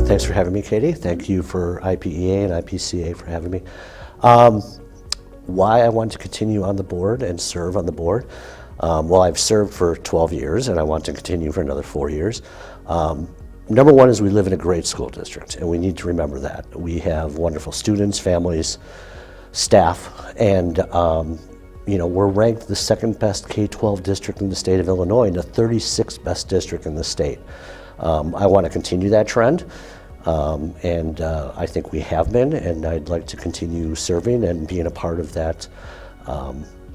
Thanks for having me, Katie. Thank you for IPEA and IPCA for having me. Why I want to continue on the board and serve on the board? Well, I've served for 12 years and I want to continue for another 4 years. Number one is we live in a great school district, and we need to remember that. We have wonderful students, families, staff, and we're ranked the second best K-12 district in the state of Illinois and the 36th best district in the state. I want to continue that trend, and I think we have been, and I'd like to continue serving and being a part of that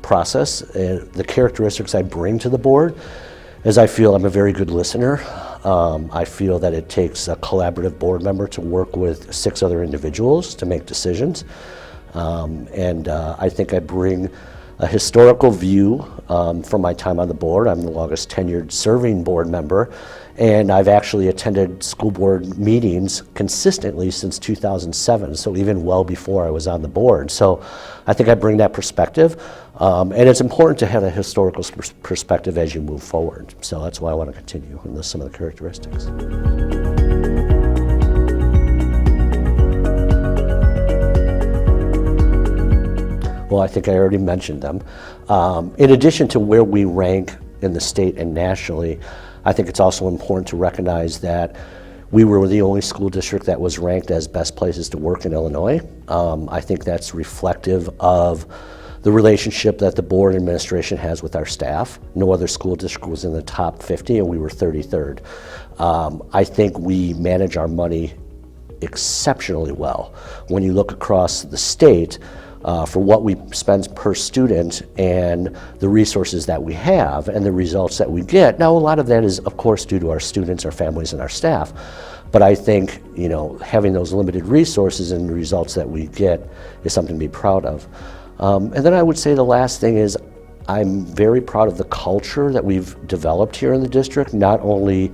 process. The characteristics I bring to the board is I feel I'm a very good listener. I feel that it takes a collaborative board member to work with 6 other individuals to make decisions. I think I bring a historical view from my time on the board. I'm the longest tenured serving board member, and I've actually attended school board meetings consistently since 2007, so even well before I was on the board. So I think I bring that perspective, and it's important to have a historical perspective as you move forward. So that's why I want to continue in some of the characteristics. Well, I think I already mentioned them. In addition to where we rank in the state and nationally, I think it's also important to recognize that we were the only school district that was ranked as best places to work in Illinois. I think that's reflective of the relationship that the board administration has with our staff. No other school district was in the top 50, and we were 33rd. I think we manage our money exceptionally well. When you look across the state, for what we spend per student and the resources that we have and the results that we get. Now, a lot of that is, of course, due to our students, our families, and our staff. But I think, having those limited resources and the results that we get is something to be proud of. And then I would say the last thing is I'm very proud of the culture that we've developed here in the district, not only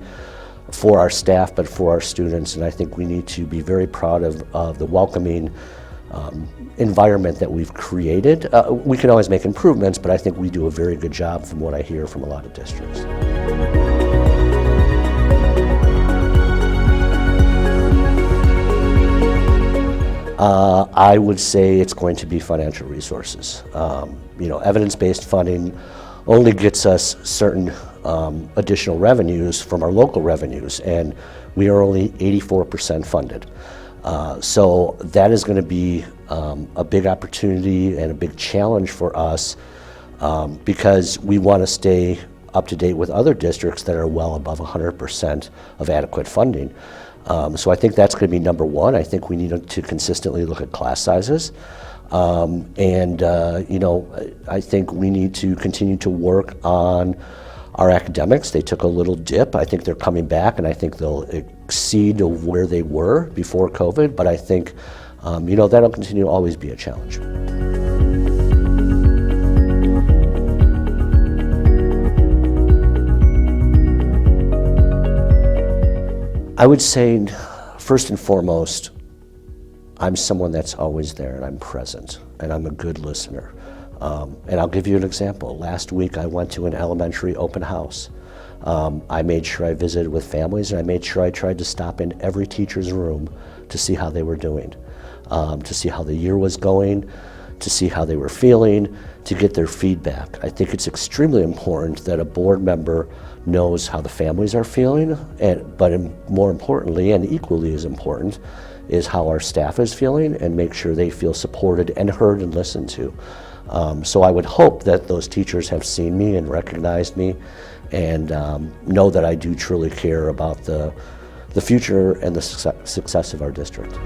for our staff, but for our students. And I think we need to be very proud of the welcoming environment that we've created. We can always make improvements, but I think we do a very good job from what I hear from a lot of districts. I would say it's going to be financial resources. Evidence-based funding only gets us certain additional revenues from our local revenues, and we are only 84% funded. So that is going to be a big opportunity and a big challenge for us because we want to stay up to date with other districts that are well above 100% of adequate funding. So I think that's going to be number one. I think we need to consistently look at class sizes. I think we need to continue to work on our academics. They took a little dip. I think they're coming back, and I think they'll exceed where they were before COVID, but I think that'll continue to always be a challenge. I would say, first and foremost, I'm someone that's always there, and I'm present, and I'm a good listener. And I'll give you an example. Last week I went to an elementary open house. I made sure I visited with families, and I made sure I tried to stop in every teacher's room to see how they were doing, to see how the year was going, to see how they were feeling, to get their feedback. I think it's extremely important that a board member knows how the families are feeling, but more importantly, and equally as important, is how our staff is feeling, and make sure they feel supported and heard and listened to. So I would hope that those teachers have seen me and recognized me and know that I do truly care about the future and the success of our district.